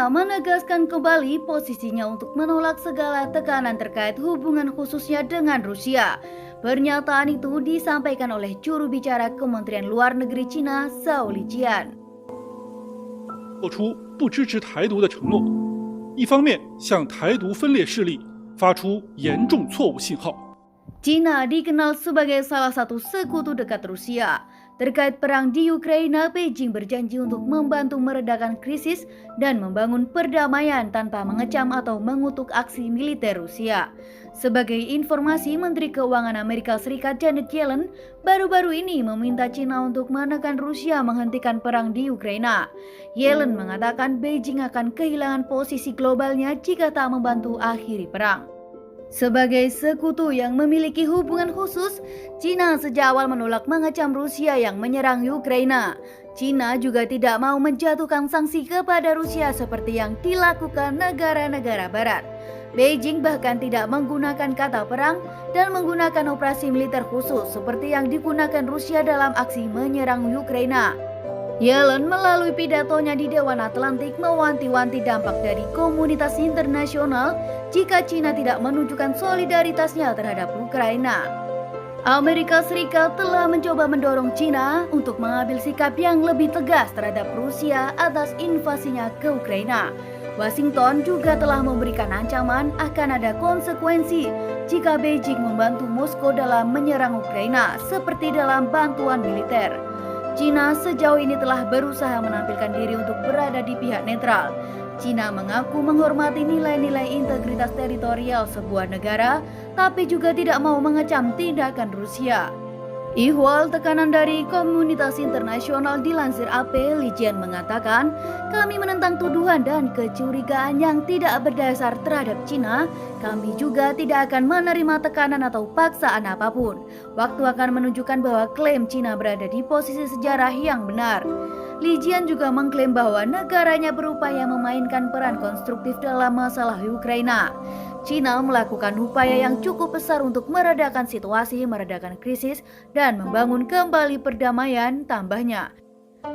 Cina menegaskan kembali posisinya untuk menolak segala tekanan terkait hubungan khususnya dengan Rusia. Pernyataan itu disampaikan oleh juru bicara Kementerian Luar Negeri Cina, Zhao Lijian. 做出不支持台独的承诺，一方面向台独分裂势力发出严重错误信号。 Cina dikenal sebagai salah satu sekutu dekat Rusia. Terkait perang di Ukraina, Beijing berjanji untuk membantu meredakan krisis dan membangun perdamaian tanpa mengecam atau mengutuk aksi militer Rusia. Sebagai informasi, Menteri Keuangan Amerika Serikat Janet Yellen baru-baru ini meminta Cina untuk menekan Rusia menghentikan perang di Ukraina. Yellen mengatakan Beijing akan kehilangan posisi globalnya jika tak membantu akhiri perang. Sebagai sekutu yang memiliki hubungan khusus, Cina sejak awal menolak mengecam Rusia yang menyerang Ukraina. Cina juga tidak mau menjatuhkan sanksi kepada Rusia seperti yang dilakukan negara-negara barat. Beijing bahkan tidak menggunakan kata perang dan menggunakan operasi militer khusus seperti yang digunakan Rusia dalam aksi menyerang Ukraina. Yellen melalui pidatonya di Dewan Atlantik mewanti-wanti dampak dari komunitas internasional jika Cina tidak menunjukkan solidaritasnya terhadap Ukraina. Amerika Serikat telah mencoba mendorong Cina untuk mengambil sikap yang lebih tegas terhadap Rusia atas invasinya ke Ukraina. Washington juga telah memberikan ancaman akan ada konsekuensi jika Beijing membantu Moskow dalam menyerang Ukraina seperti dalam bantuan militer. Cina sejauh ini telah berusaha menampilkan diri untuk berada di pihak netral. Cina mengaku menghormati nilai-nilai integritas teritorial sebuah negara, tapi juga tidak mau mengecam tindakan Rusia. Ihwal tekanan dari komunitas internasional dilansir AP, Lijian mengatakan, kami menentang tuduhan dan kecurigaan yang tidak berdasar terhadap Cina. Kami juga tidak akan menerima tekanan atau paksaan apapun. Waktu akan menunjukkan bahwa klaim Cina berada di posisi sejarah yang benar. Lijian juga mengklaim bahwa negaranya berupaya memainkan peran konstruktif dalam masalah Ukraina. Cina melakukan upaya yang cukup besar untuk meredakan situasi, meredakan krisis, dan membangun kembali perdamaian, tambahnya.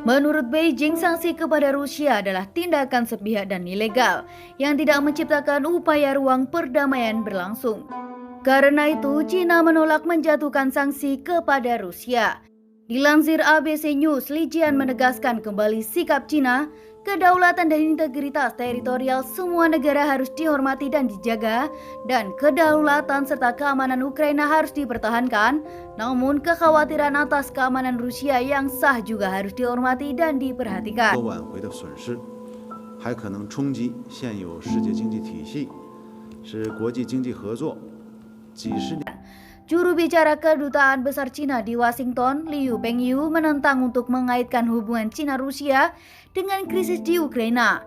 Menurut Beijing, sanksi kepada Rusia adalah tindakan sepihak dan ilegal yang tidak menciptakan upaya ruang perdamaian berlangsung. Karena itu, Cina menolak menjatuhkan sanksi kepada Rusia. Dilansir ABC News, Lijian menegaskan kembali sikap Cina, kedaulatan dan integritas teritorial semua negara harus dihormati dan dijaga, dan kedaulatan serta keamanan Ukraina harus dipertahankan. Namun kekhawatiran atas keamanan Rusia yang sah juga harus dihormati dan diperhatikan. 挽回的损失还可能冲击现有世界经济体系，使国际经济合作几十年。 Juru bicara Kedutaan Besar Cina di Washington, Liu Pengyu, menentang untuk mengaitkan hubungan Cina-Rusia dengan krisis di Ukraina.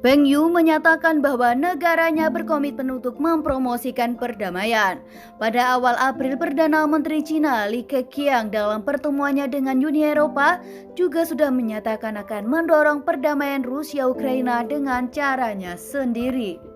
Pengyu menyatakan bahwa negaranya berkomitmen untuk mempromosikan perdamaian. Pada awal April, Perdana Menteri Cina Li Keqiang dalam pertemuannya dengan Uni Eropa juga sudah menyatakan akan mendorong perdamaian Rusia-Ukraina dengan caranya sendiri.